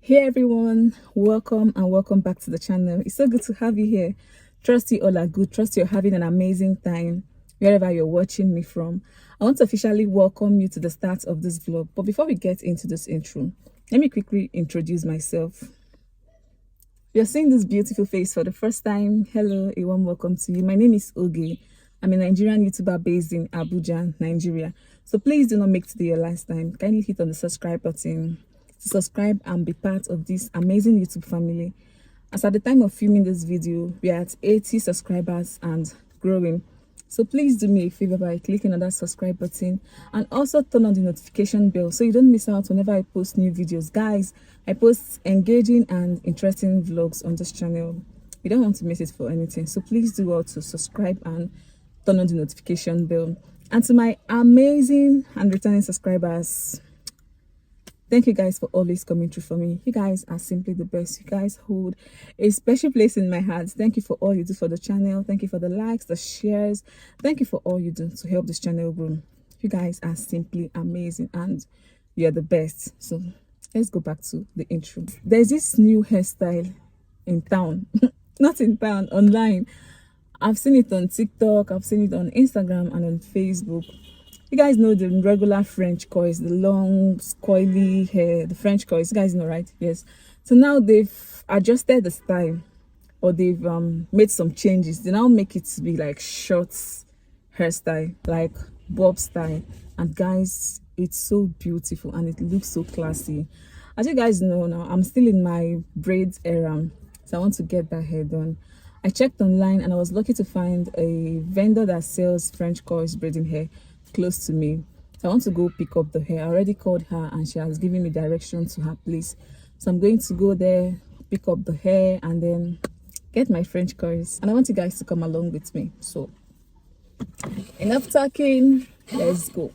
Hey everyone, welcome and welcome back to the channel. It's so good to have you here. Trust you all are good. Trust you're having an amazing time wherever you're watching me from. I want to officially welcome you to the start of this vlog. But before we get into this intro, let me quickly introduce myself. You're seeing this beautiful face for the first time. Hello, a warm welcome to you. My name is Oge. I'm a Nigerian YouTuber based in Abuja, Nigeria. So please do not make today your last time. Kindly hit on the subscribe button to subscribe and be part of this amazing YouTube family. As at the time of filming this video, we are at 80 subscribers and growing. So please do me a favor by clicking on that subscribe button and also turn on the notification bell so you don't miss out whenever I post new videos. Guys, I post engaging and interesting vlogs on this channel. You don't want to miss it for anything. So please do well to subscribe and turn on the notification bell. And to my amazing and returning subscribers, thank you guys for always coming through for me. You guys are simply the best. You guys hold a special place in my heart. Thank you for all you do for the channel. Thank you for the likes, the shares. Thank you for all you do to help this channel grow. You guys are simply amazing and you're the best. So let's go back to the intro. There's this new hairstyle in town. Not in town, online. I've seen it on TikTok, I've seen it on Instagram and on Facebook. You guys know the regular French coils, the long, scoily hair, the French coils. You guys know, right? Yes. So now they've adjusted the style, or they've made some changes. They now make it to be like short hairstyle, like bob style. And guys, it's so beautiful and it looks so classy. As you guys know now, I'm still in my braids era, so I want to get that hair done. I checked online and I was lucky to find a vendor that sells French coils braiding hair close to me. So I want to go pick up the hair. I already called her and she has given me direction to her place. So I'm going to go there, pick up the hair and then get my French coils. And I want you guys to come along with me. So enough talking, let's go.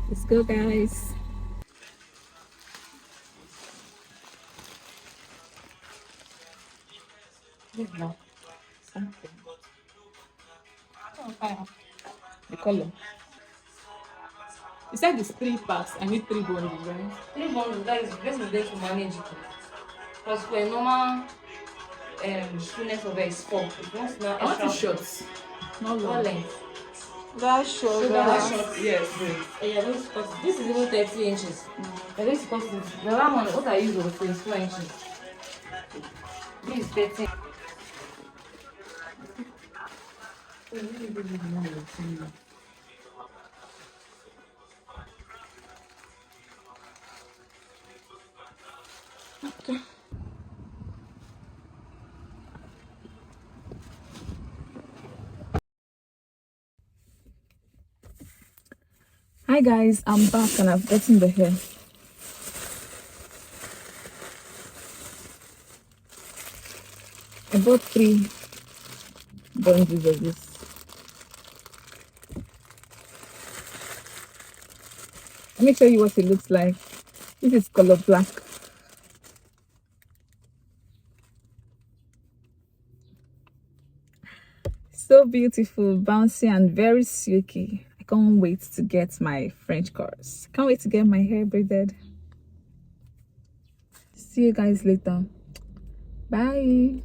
Let's go, guys. The color. You said it's 3 packs. I need 3 bundles, right? 3 bundles, that is best of them to manage it. Because for a normal fullness of it is 4. If you want now I want it extra short. Not what long. length? That's sure. That short. Yes. Yeah, this is even 30 inches. But this cost the other one, what I use was 24 inches. This is 13. Hi guys, I'm back and I've gotten the hair. I bought 3 bundles of this. Let me show you what it looks like. This is color black. So beautiful, bouncy and very silky. I can't wait to get my French coils. Can't wait to get my hair braided. See you guys later. Bye.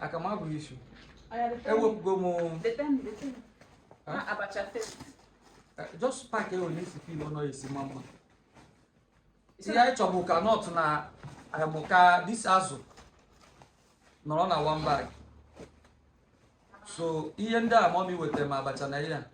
Akamabu issue. I had I will go more. the time. Not abacha first. Just pack your list if you don't know it's mama. See, I chobuka not na I this azu. No on a one bag. So he and that mommy with them abacha na here.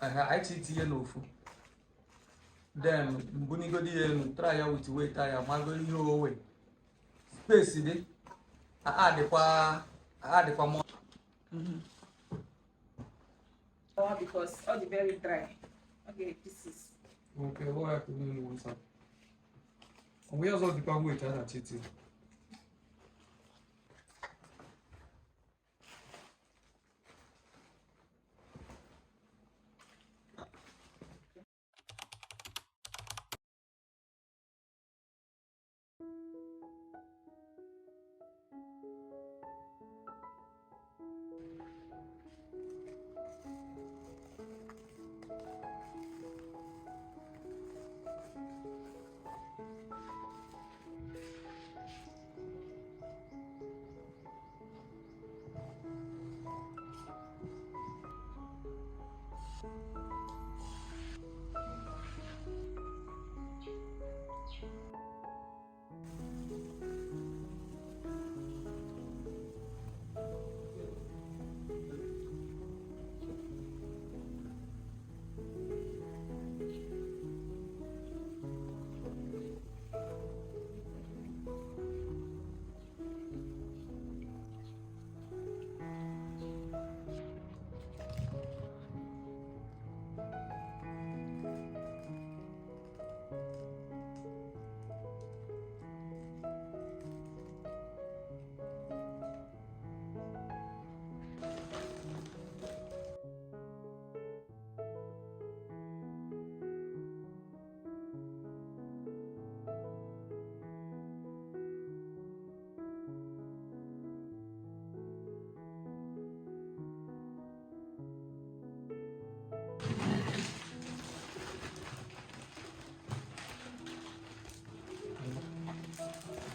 I cheat here no food. Then Mbuni go there and try out with wait I am going your way. Space it. I add the more. Because all the very dry. Okay, this is. Okay, what have to do in one side? We also depend with other cheating.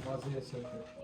Was it